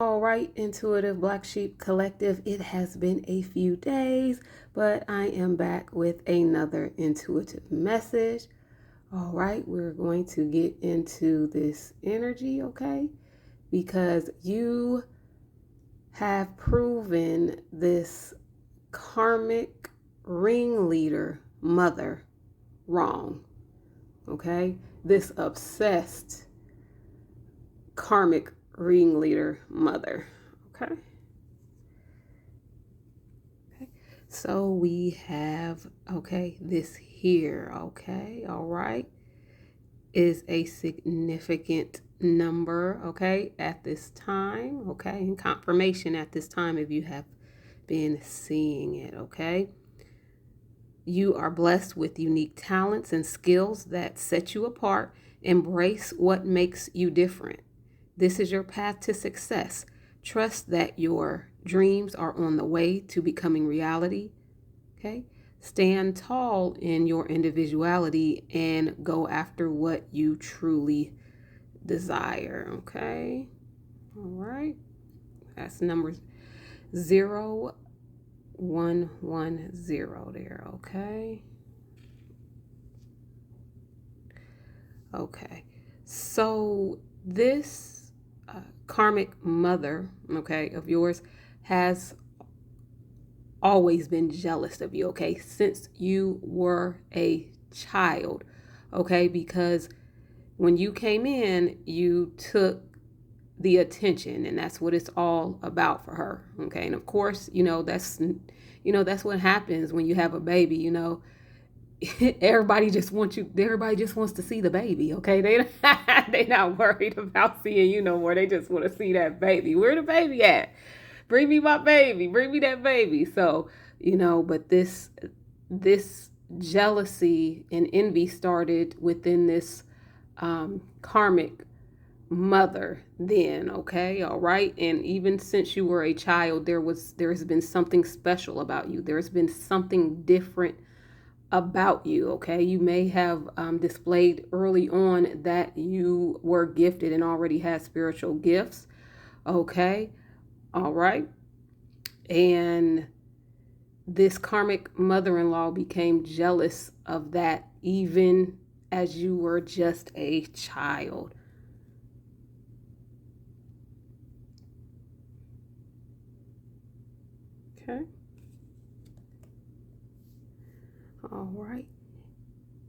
All right, Intuitive Black Sheep Collective, it has been a few days, but I am back with another intuitive message. All right, we're going to get into this energy, okay? Because you have proven this karmic ringleader mother wrong, okay? This obsessed karmic ringleader mother. Okay. So we have, this here, all right, is a significant number, at this time, and confirmation at this time if you have been seeing it, You are blessed with unique talents and skills that set you apart. Embrace what makes you different. This is your path to success. Trust that your dreams are on the way to becoming reality. Stand tall in your individuality and go after what you truly desire. All right. That's number 0110 there. Okay. So this karmic mother, of yours has always been jealous of you, since you were a child, because when you came in, you took the attention, and that's what it's all about for her, and of course, that's what happens when you have a baby, everybody just wants to see the baby, they not worried about seeing you no more. They just want to see that baby. Where the baby at? Bring me my baby. Bring me that baby. So, but this jealousy and envy started within this karmic mother then, all right? And even since you were a child, there's been something special about you. There's been something different about you, You may have displayed early on that you were gifted and already had spiritual gifts, all right? And this karmic mother-in-law became jealous of that even as you were just a child. All right.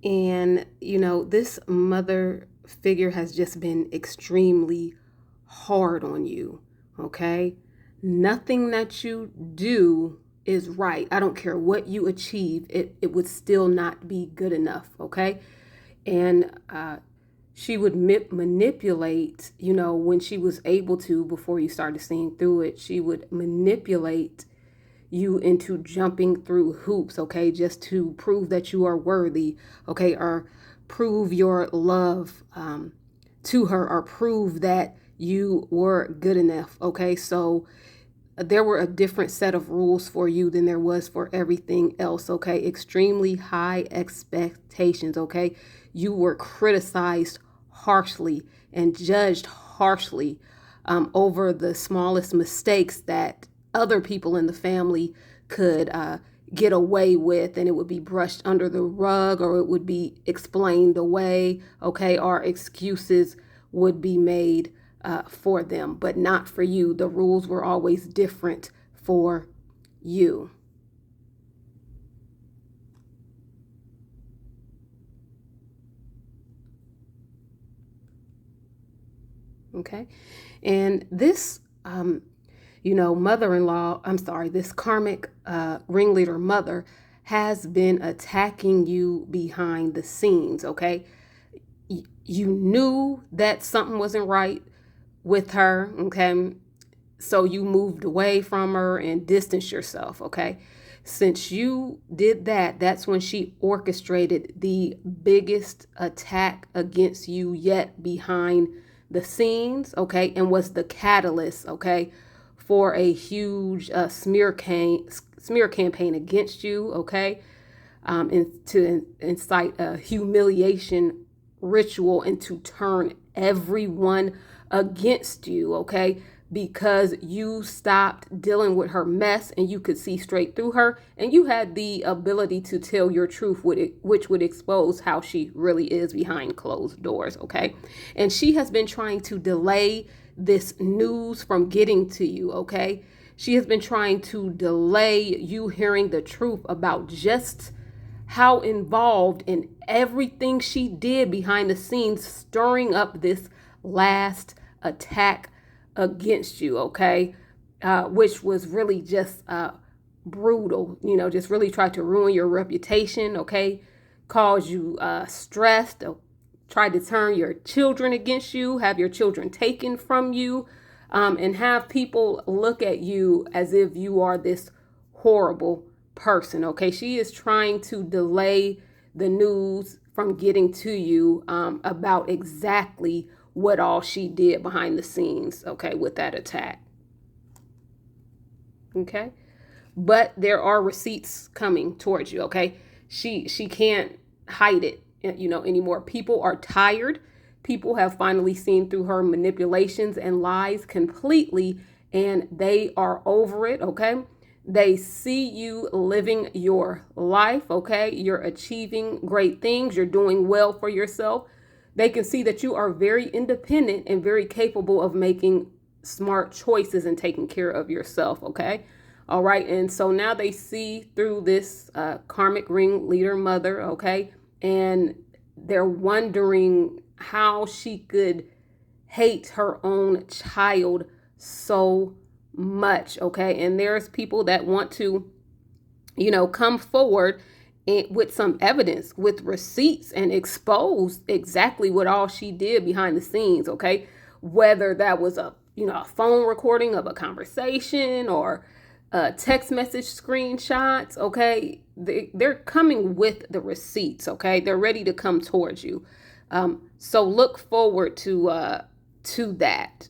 And, this mother figure has just been extremely hard on you, Nothing that you do is right. I don't care what you achieve, it would still not be good enough, And she would manipulate, when she was able to, before you started seeing through it, she would manipulate you into jumping through hoops, just to prove that you are worthy, or prove your love to her, or prove that you were good enough, So there were a different set of rules for you than there was for everything else, Extremely high expectations, You were criticized harshly and judged harshly over the smallest mistakes that other people in the family could get away with, and it would be brushed under the rug, or it would be explained away, or excuses would be made for them, but not for you. The rules were always different for you. And this this karmic ringleader mother has been attacking you behind the scenes, You knew that something wasn't right with her, So you moved away from her and distanced yourself, Since you did that, that's when she orchestrated the biggest attack against you yet behind the scenes, and was the catalyst, for a huge smear campaign against you, and to incite a humiliation ritual and to turn everyone against you, because you stopped dealing with her mess and you could see straight through her, and you had the ability to tell your truth, which would expose how she really is behind closed doors, okay? And she has been trying to delay this news from getting to you, okay? She has been trying to delay you hearing the truth about just how involved in everything she did behind the scenes, stirring up this last attack against you, okay? Which was really just brutal, just really tried to ruin your reputation, okay? Cause you stressed, tried to turn your children against you, have your children taken from you, and have people look at you as if you are this horrible person, okay? She is trying to delay the news from getting to you about exactly what all she did behind the scenes, okay, with that attack. Okay? But there are receipts coming towards you, okay? She can't hide it, anymore. People are tired. People have finally seen through her manipulations and lies completely, and they are over it, okay? They see you living your life, okay? You're achieving great things. You're doing well for yourself. They can see that you are very independent and very capable of making smart choices and taking care of yourself, okay? All right. And so now they see through this karmic ringleader mother, okay? And they're wondering how she could hate her own child so much, okay? And there's people that want to, come forward with some evidence, with receipts, and expose exactly what all she did behind the scenes, okay? Whether that was a phone recording of a conversation or text message screenshots, okay? They're coming with the receipts, okay? They're ready to come towards you. So look forward to that,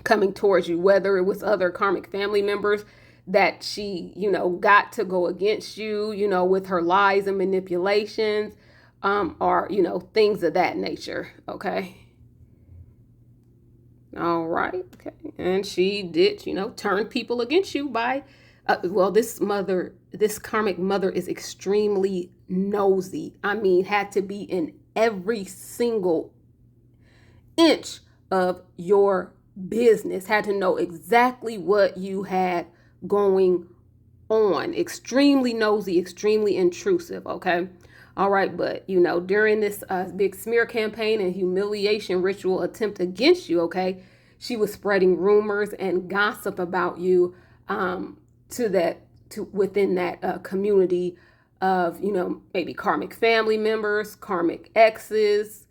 coming towards you, whether it was other karmic family members that she, got to go against you, with her lies and manipulations, or, things of that nature, okay? All right, okay. And she did, turn people against you by, this karmic mother is extremely nosy. I mean, had to be in every single inch of your business, had to know exactly what you had going on. Extremely nosy, extremely intrusive, okay? All right, but during this big smear campaign and humiliation ritual attempt against you, okay, she was spreading rumors and gossip about you to within that community of maybe karmic family members, karmic exes,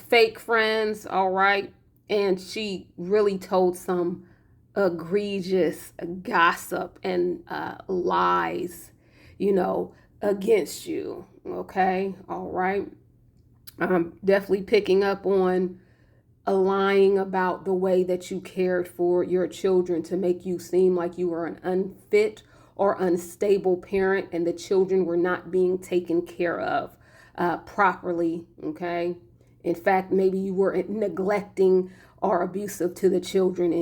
fake friends, all right? And she really told some egregious gossip and lies, against you, okay? All right. I'm definitely picking up on lying about the way that you cared for your children to make you seem like you were an unfit or unstable parent and the children were not being taken care of properly, okay? In fact, maybe you were neglecting or abusive to the children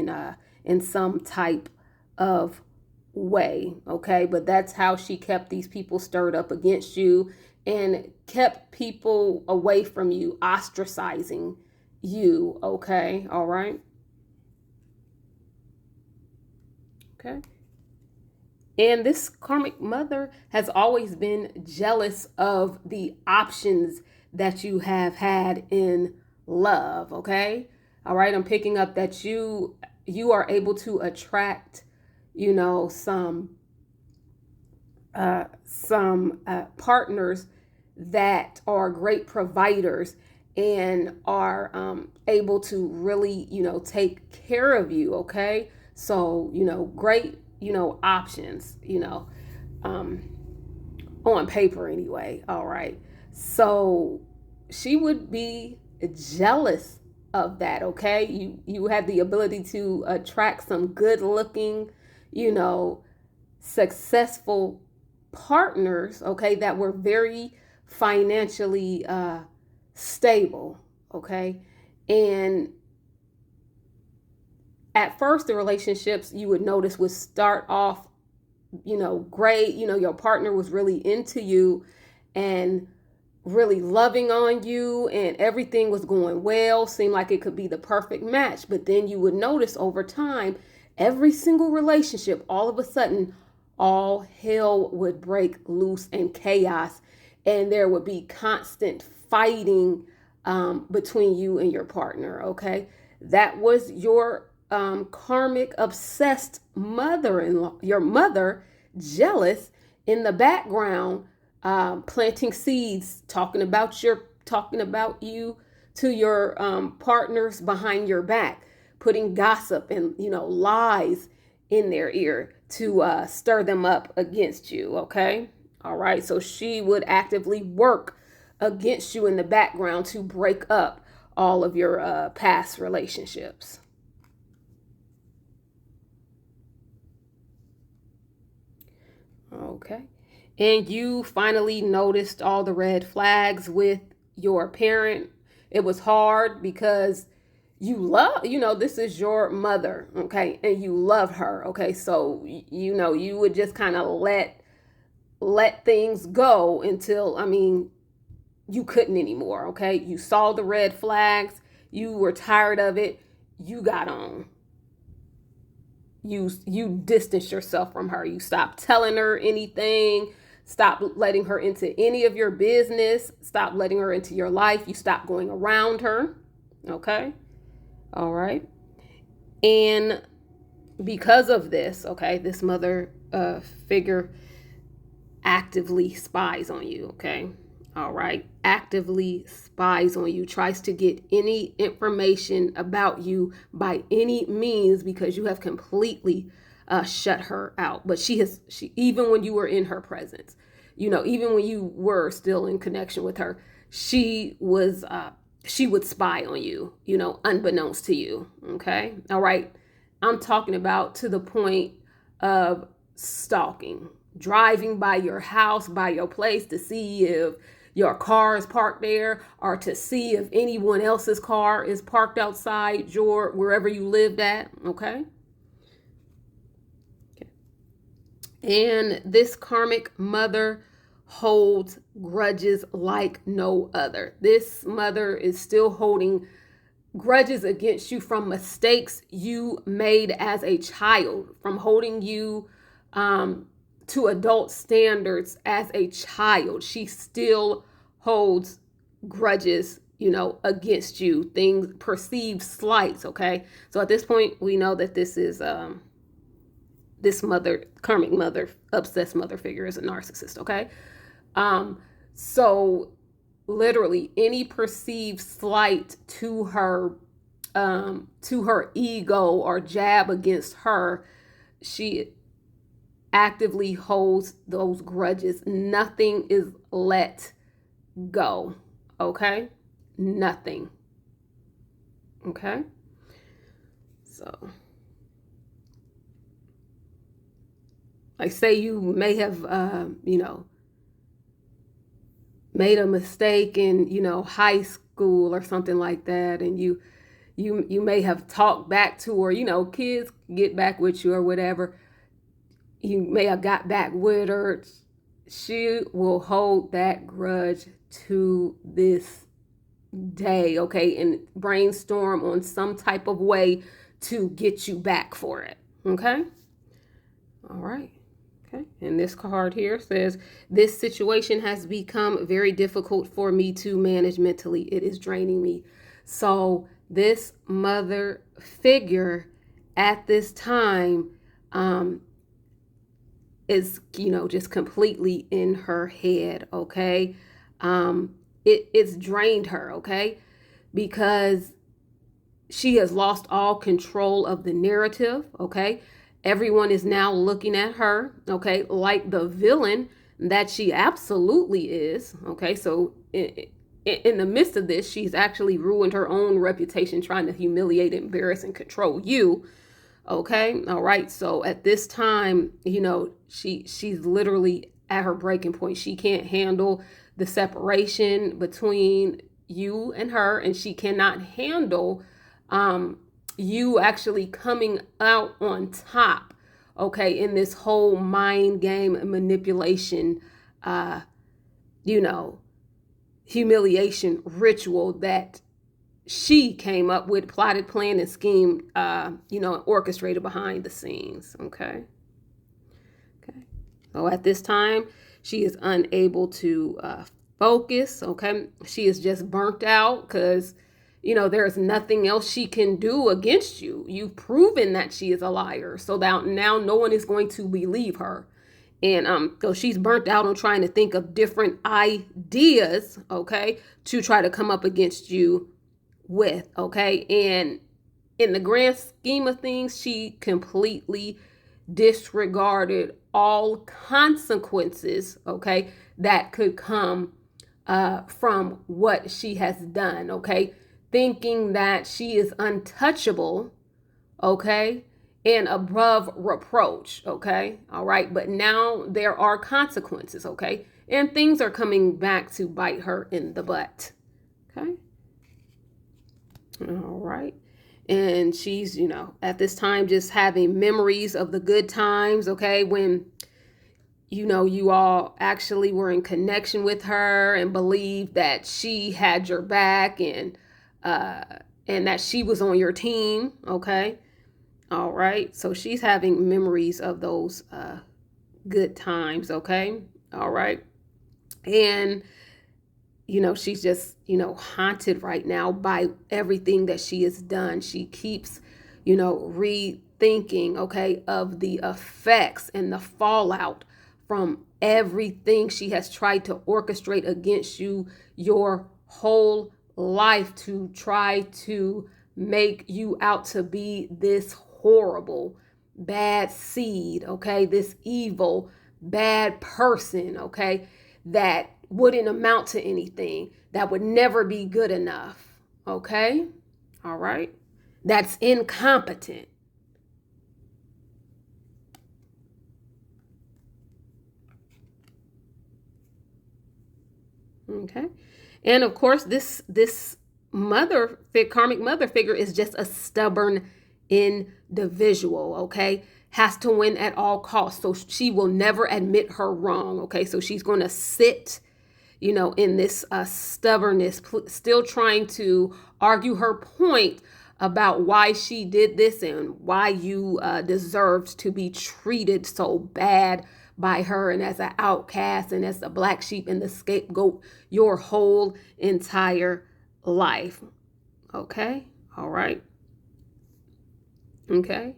in some type of way, okay? But that's how she kept these people stirred up against you and kept people away from you, ostracizing you, okay? All right? Okay. And this karmic mother has always been jealous of the options that you have had in love, okay? All right, I'm picking up that you are able to attract, some partners that are great providers and are able to really, take care of you, okay? So, great, options, on paper anyway, all right? So she would be jealous of that, okay? You had the ability to attract some good looking, successful partners, okay, that were very financially stable, okay? And at first, the relationships you would notice would start off, great. Your partner was really into you and really loving on you, and everything was going well, seemed like it could be the perfect match. But then you would notice over time, every single relationship, all of a sudden, all hell would break loose and chaos, and there would be constant fighting between you and your partner. Okay, that was your karmic obsessed mother-in-law, your mother, jealous in the background, planting seeds, talking about you to your partners behind your back, putting gossip and lies in their ear to stir them up against you. Okay, all right. So she would actively work against you in the background to break up all of your past relationships. Okay. And you finally noticed all the red flags with your parent. It was hard because this is your mother, okay? And you love her, okay? So, you would just kind of let things go until, you couldn't anymore, okay? You saw the red flags, you were tired of it, you got on. You distanced yourself from her. You stopped telling her anything. Stop letting her into any of your business. Stop letting her into your life. You stop going around her. Okay? All right. And because of this, okay, this mother figure actively spies on you. Okay? All right. Actively spies on you, tries to get any information about you by any means because you have completely shut her out. But she even when you were in her presence, even when you were still in connection with her, she would spy on you, unbeknownst to you. Okay. All right. I'm talking about to the point of stalking, driving by your house, by your place to see if your car is parked there, or to see if anyone else's car is parked outside wherever you lived at. Okay. And this karmic mother holds grudges like no other. This mother is still holding grudges against you from mistakes you made as a child, from holding you to adult standards as a child. She still holds grudges, against you, things, perceived slights. Okay. So at this point, we know that this is this mother, karmic mother, obsessed mother figure is a narcissist. Okay. So literally any perceived slight to her ego or jab against her, she actively holds those grudges. Nothing is let go. Okay? Nothing. Okay? So, like, say you may have, made a mistake in, high school or something like that, and you may have talked back to her, kids get back with you or whatever. You may have got back with her. She will hold that grudge to this day, okay, and brainstorm on some type of way to get you back for it. Okay? All right. Okay. And this card here says, this situation has become very difficult for me to manage mentally. It is draining me. So this mother figure at this time is, just completely in her head. Okay. It's drained her. Okay. Because she has lost all control of the narrative. Okay. Everyone is now looking at her, okay, like the villain that she absolutely is. Okay, so in the midst of this, she's actually ruined her own reputation trying to humiliate, embarrass, and control you. Okay, all right. So at this time, she's literally at her breaking point. She can't handle the separation between you and her, and she cannot handle you actually coming out on top, okay, in this whole mind game and manipulation, you know, humiliation ritual that she came up with, plotted, planned, and schemed, you know, and orchestrated behind the scenes, okay? Okay. So at this time, she is unable to focus, okay? She is just burnt out because, you know, there's nothing else she can do against you. You've proven that she is a liar. So that now no one is going to believe her. And so she's burnt out on trying to think of different ideas, okay, to try to come up against you with, okay? And in the grand scheme of things, she completely disregarded all consequences, okay, that could come from what she has done, okay? Thinking that she is untouchable, okay, and above reproach, okay? All right, but now there are consequences, okay? And things are coming back to bite her in the butt, okay? All right. And she's, you know, at this time just having memories of the good times, okay, when, you know, you all actually were in connection with her and believed that she had your back and that she was on your team, okay? All right. So she's having memories of those good times, okay? All right. And you know, she's just, you know, haunted right now by everything that she has done. She keeps, you know, rethinking, okay, of the effects and the fallout from everything she has tried to orchestrate against you your whole life to try to make you out to be this horrible, bad seed, okay, this evil, bad person, okay, that wouldn't amount to anything, that would never be good enough, okay? All right? That's incompetent. Okay? And of course, this karmic mother figure is just a stubborn individual, okay? Has to win at all costs. So she will never admit her wrong, okay? So she's going to sit, you know, in this stubbornness, still trying to argue her point about why she did this and why you deserved to be treated so bad by her and as an outcast and as the black sheep and the scapegoat your whole entire life. Okay? All right. Okay.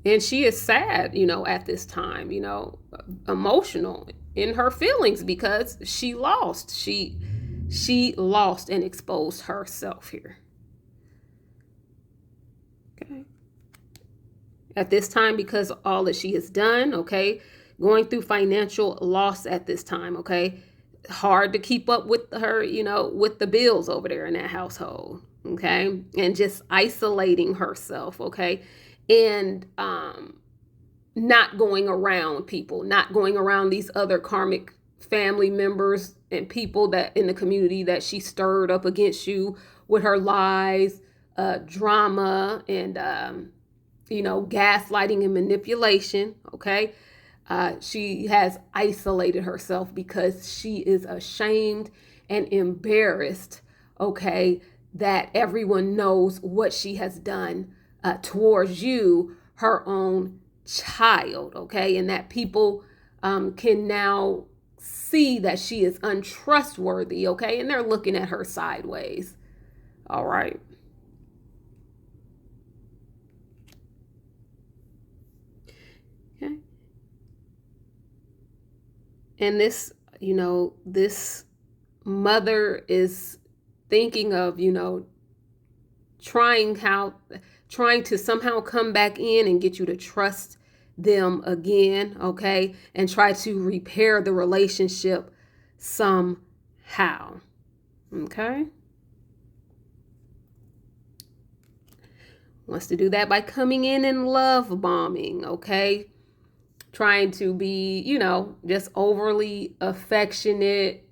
And she is sad, you know, at this time, you know, emotional in her feelings because she lost. She lost and exposed herself here. Okay. At this time, because all that she has done, okay, going through financial loss at this time, okay, hard to keep up with her, you know, with the bills over there in that household, okay, and just isolating herself, okay, and not going around people, not going around these other karmic family members and people that in the community that she stirred up against you with her lies, drama, and you know, gaslighting and manipulation, okay? She has isolated herself because she is ashamed and embarrassed, okay, that everyone knows what she has done towards you, her own child, okay, and that people can now see that she is untrustworthy, okay, and they're looking at her sideways. All right. Okay. And this, you know, this mother is thinking of, you know, trying to somehow come back in and get you to trust them again, okay, and try to repair the relationship somehow, okay. Wants to do that by coming in and love bombing, okay, trying to be, you know, just overly affectionate,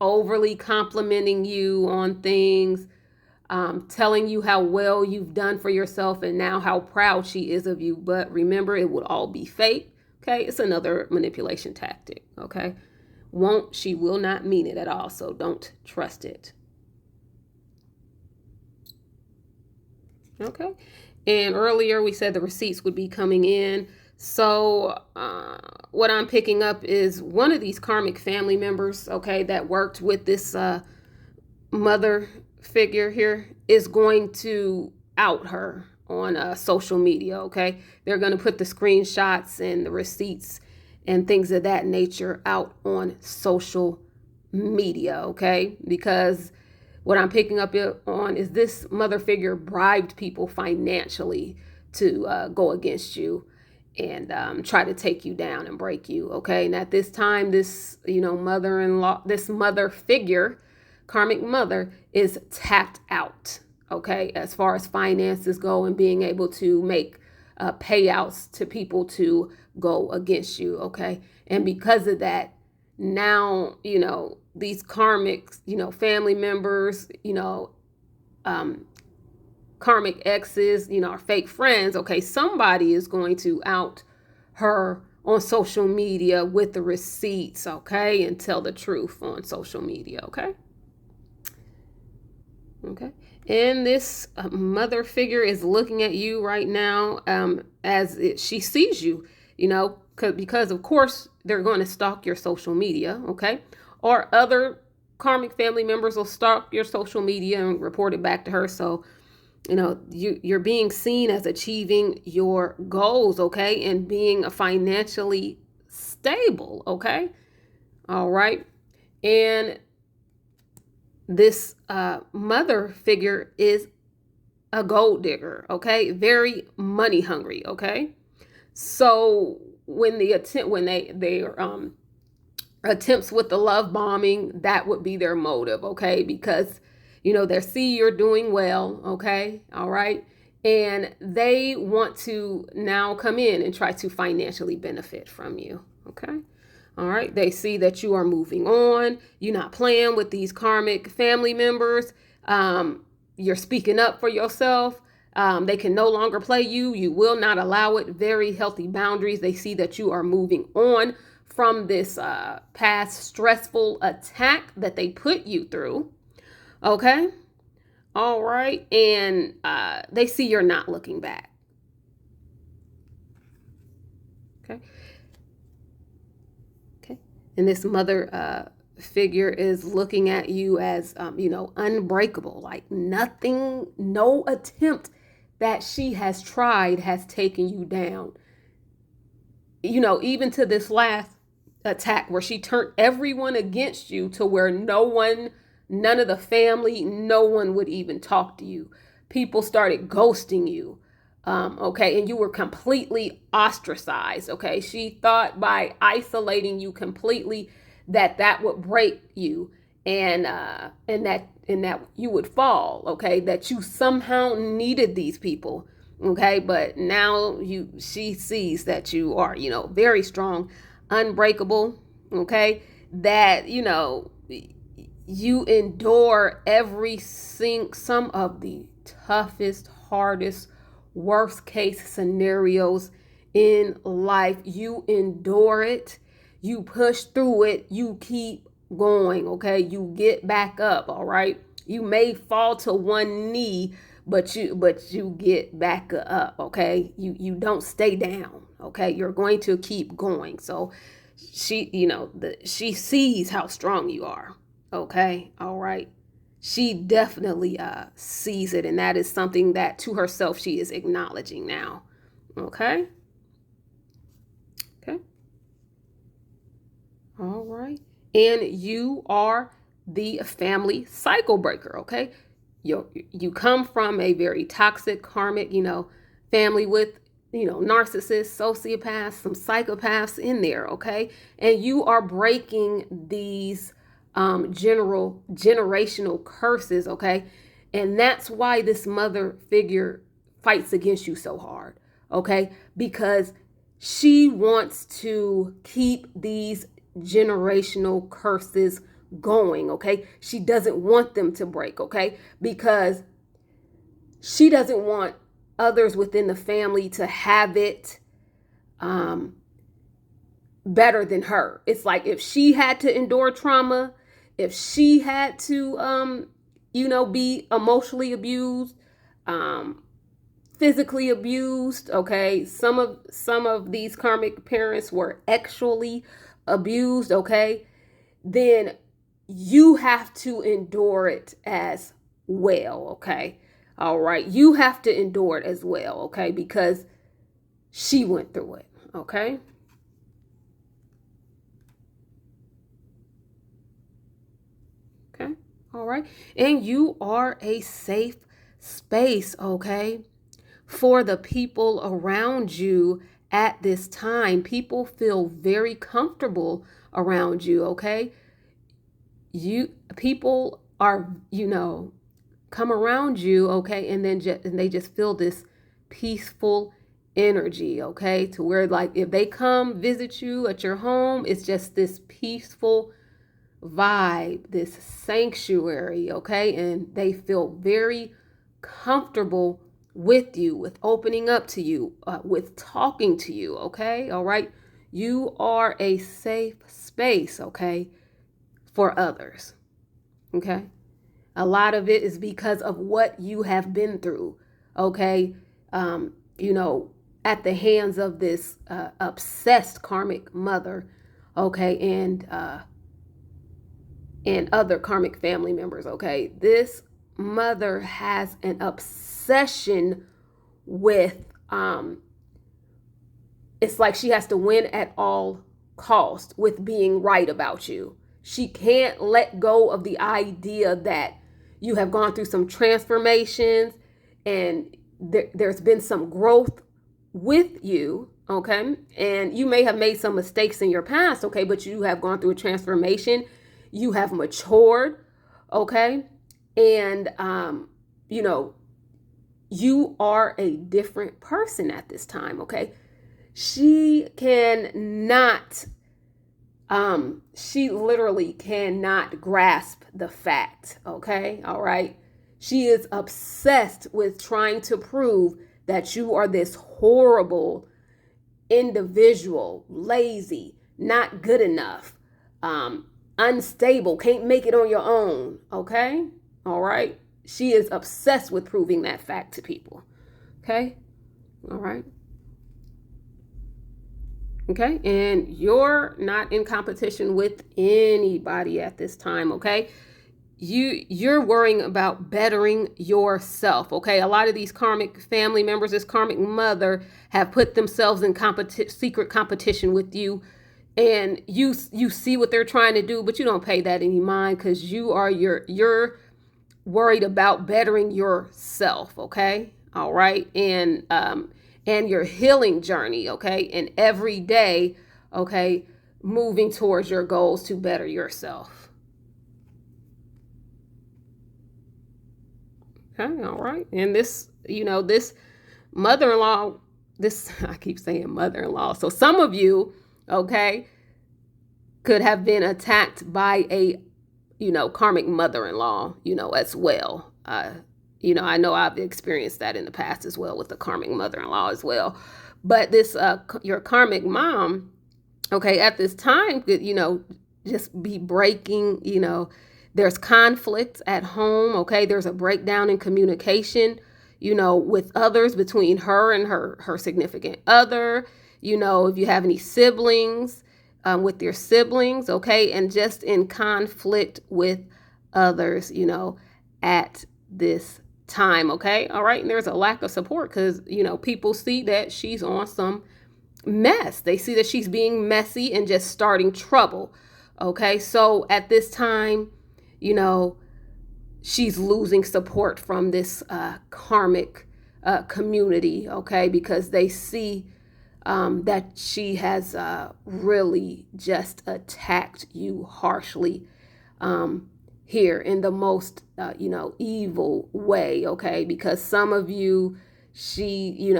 overly complimenting you on things, telling you how well you've done for yourself and now how proud she is of you. But remember, it would all be fake. Okay, it's another manipulation tactic. Okay, she will not mean it at all. So don't trust it. Okay, and earlier we said the receipts would be coming in. So what I'm picking up is one of these karmic family members, okay, that worked with this mother figure here is going to out her on social media, okay? They're going to put the screenshots and the receipts and things of that nature out on social media, okay? Because what I'm picking up on is this mother figure bribed people financially to go against you and try to take you down and break you, okay? And at this time, this, mother-in-law, this mother figure, karmic mother, is tapped out, okay, as far as finances go and being able to make payouts to people to go against you, okay? And because of that, now, these karmic, family members, karmic exes, are fake friends, okay, somebody is going to out her on social media with the receipts, okay, and tell the truth on social media, okay? Okay. And this mother figure is looking at you right now she sees you, because of course they're going to stalk your social media, okay? Or other karmic family members will stalk your social media and report it back to her. So, you're being seen as achieving your goals, okay? And being financially stable, okay? All right. And this mother figure is a gold digger, okay? Very money hungry, okay? So when their attempts with the love bombing, that would be their motive, okay? Because they see you're doing well, okay? All right. And they want to now come in and try to financially benefit from you, okay? All right. They see that you are moving on. You're not playing with these karmic family members. You're speaking up for yourself. They can no longer play you. You will not allow it. Very healthy boundaries. They see that you are moving on from this past stressful attack that they put you through. Okay. All right. And they see you're not looking back. Okay. And this mother figure is looking at you as, unbreakable, like nothing, no attempt that she has tried has taken you down. Even to this last attack where she turned everyone against you to where none of the family, no one would even talk to you. People started ghosting you. Okay, and you were completely ostracized. Okay, she thought by isolating you completely that would break you, and that you would fall. Okay, that you somehow needed these people. Okay, but now she sees that you are, very strong, unbreakable. Okay, that you endure some of the toughest, hardest, worst case scenarios in life. You endure it, you push through it, you keep going, okay? You get back up, all right? You may fall to one knee, but you get back up, okay? You don't stay down, okay? You're going to keep going. So she sees how strong you are, okay? All right. She definitely sees it, and that is something that to herself she is acknowledging now. Okay? Okay. All right. And you are the family cycle breaker, okay? You come from a very toxic, karmic, family with, narcissists, sociopaths, some psychopaths in there, okay? And you are breaking these generational curses, okay? And that's why this mother figure fights against you so hard, okay? Because she wants to keep these generational curses going, okay? She doesn't want them to break, okay? Because she doesn't want others within the family to have it better than her. It's like if she had to endure trauma, if she had to, be emotionally abused, physically abused, okay? Some of these karmic parents were actually abused, okay? Then you have to endure it as well, okay? All right. You have to endure it as well, okay? Because she went through it, okay? Okay. All right. And you are a safe space, okay, for the people around you at this time. People feel very comfortable around you, okay? People are, come around you, okay, and then and they just feel this peaceful energy, okay, to where like if they come visit you at your home, it's just this peaceful vibe, this sanctuary, okay, and they feel very comfortable with you, with opening up to you, with talking to you, okay, all right. You are a safe space, okay, for others, okay. A lot of it is because of what you have been through, okay? Um, you know, at the hands of this obsessed karmic mother, okay, and other karmic family members, okay? This mother has an obsession with it's like she has to win at all cost with being right about you. She can't let go of the idea that you have gone through some transformations and there's been some growth with you, okay? And you may have made some mistakes in your past, okay? But you have gone through a transformation. You have matured, okay? And, you are a different person at this time, okay? She cannot, she literally cannot grasp the fact, okay? All right. She is obsessed with trying to prove that you are this horrible individual, lazy, not good enough, unstable, can't make it on your own, okay? All right. She is obsessed with proving that fact to people, okay? All right. Okay, and you're not in competition with anybody at this time, okay? You're worrying about bettering yourself, okay? A lot of these karmic family members, this karmic mother, have put themselves in secret competition with you, and you see what they're trying to do, but you don't pay that any mind because you're worried about bettering yourself, okay? All right, and your healing journey, okay? And every day, okay, moving towards your goals to better yourself. Okay, all right. And this, this mother-in-law, I keep saying mother-in-law. So some of you, okay, could have been attacked by a, karmic mother-in-law, as well. I know I've experienced that in the past as well with the karmic mother-in-law as well. But this, your karmic mom, okay, at this time could, just be breaking, there's conflict at home, okay? There's a breakdown in communication, with others between her and her significant other, if you have any siblings, with your siblings, okay? And just in conflict with others, at this time, okay? All right. And there's a lack of support because, people see that she's on some mess. They see that she's being messy and just starting trouble. Okay. So at this time, she's losing support from this karmic community. Okay. Because they see that she has really just attacked you harshly here in the most, evil way, okay? Because some of you, she,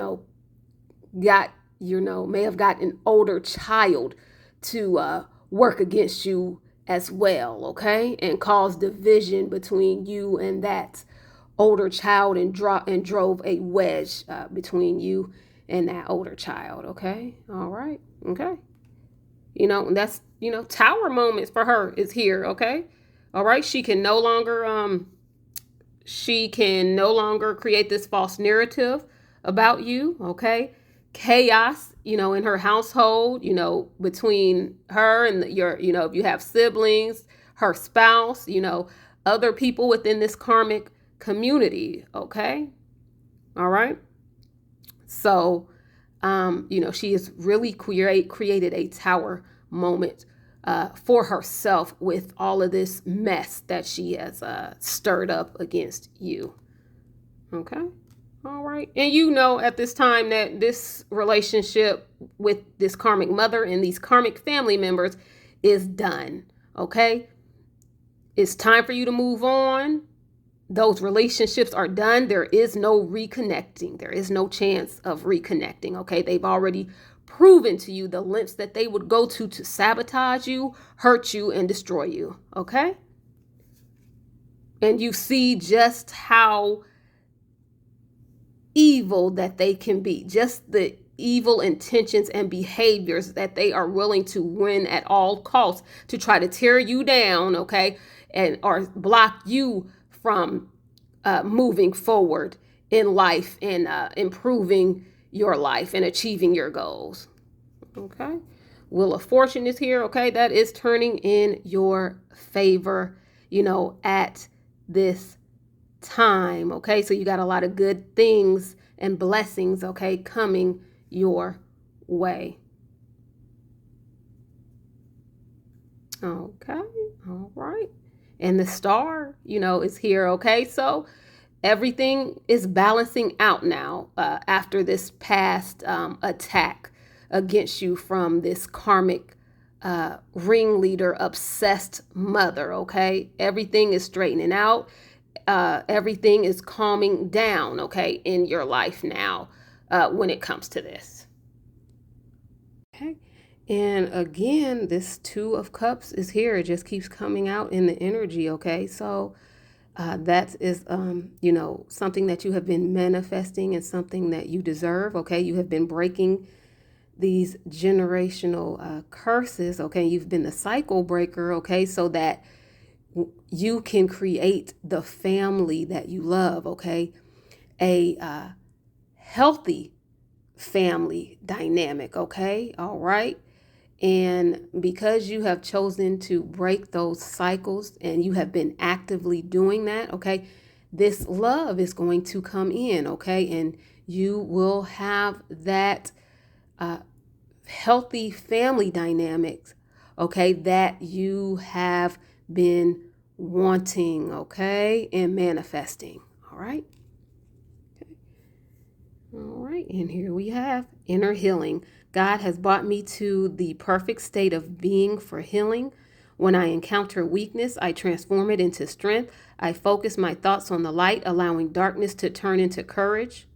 got, may have got an older child to work against you as well, okay? And cause division between you and that older child and drove a wedge between you and that older child. Okay. All right. Okay. And that's, tower moments for her is here. Okay. All right. She can no longer create this false narrative about you. Okay. Chaos, in her household, between her and if you have siblings, her spouse, other people within this karmic community. Okay. All right. So, she has really created a tower moment for herself with all of this mess that she has stirred up against you. Okay. All right. And at this time that this relationship with this karmic mother and these karmic family members is done. Okay. It's time for you to move on. Those relationships are done. There is no reconnecting. There is no chance of reconnecting. Okay. They've already proven to you the lengths that they would go to sabotage you, hurt you, and destroy you. Okay. And you see just how evil that they can be, just the evil intentions and behaviors that they are willing to win at all costs to try to tear you down, okay, or block you from moving forward in life and improving your life and achieving your goals. Okay. Wheel of Fortune is here. Okay. That is turning in your favor, at this time. Okay. So you got a lot of good things and blessings, okay, coming your way. Okay. All right. And the star, is here. Okay. So everything is balancing out now after this past attack against you from this karmic ringleader obsessed mother. Okay. Everything is straightening out. Everything is calming down. Okay. In your life now when it comes to this. Okay. And again, this Two of Cups is here. It just keeps coming out in the energy. Okay. So that is, something that you have been manifesting and something that you deserve. Okay. You have been breaking these generational curses. Okay. You've been the cycle breaker. Okay. So that you can create the family that you love. Okay. A healthy family dynamic. Okay. All right. And because you have chosen to break those cycles and you have been actively doing that, okay, this love is going to come in, okay, and you will have that healthy family dynamics, okay, that you have been wanting, okay, and manifesting, all right. All right, and here we have inner healing. God has brought me to the perfect state of being for healing. When I encounter weakness, I transform it into strength. I focus my thoughts on the light, allowing darkness to turn into courage.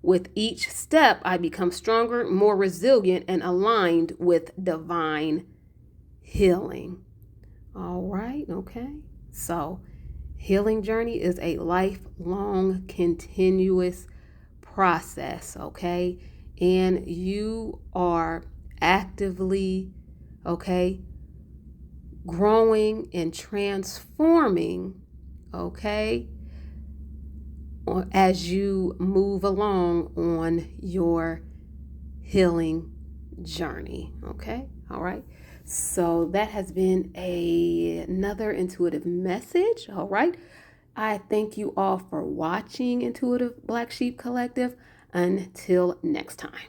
With each step, I become stronger, more resilient, and aligned with divine healing. All right, okay. So, healing journey is a lifelong, continuous process, okay? And you are actively, okay, growing and transforming, okay, as you move along on your healing journey, okay? All right. So that has been another intuitive message, all right? I thank you all for watching Intuitive Black Sheep Collective. Until next time.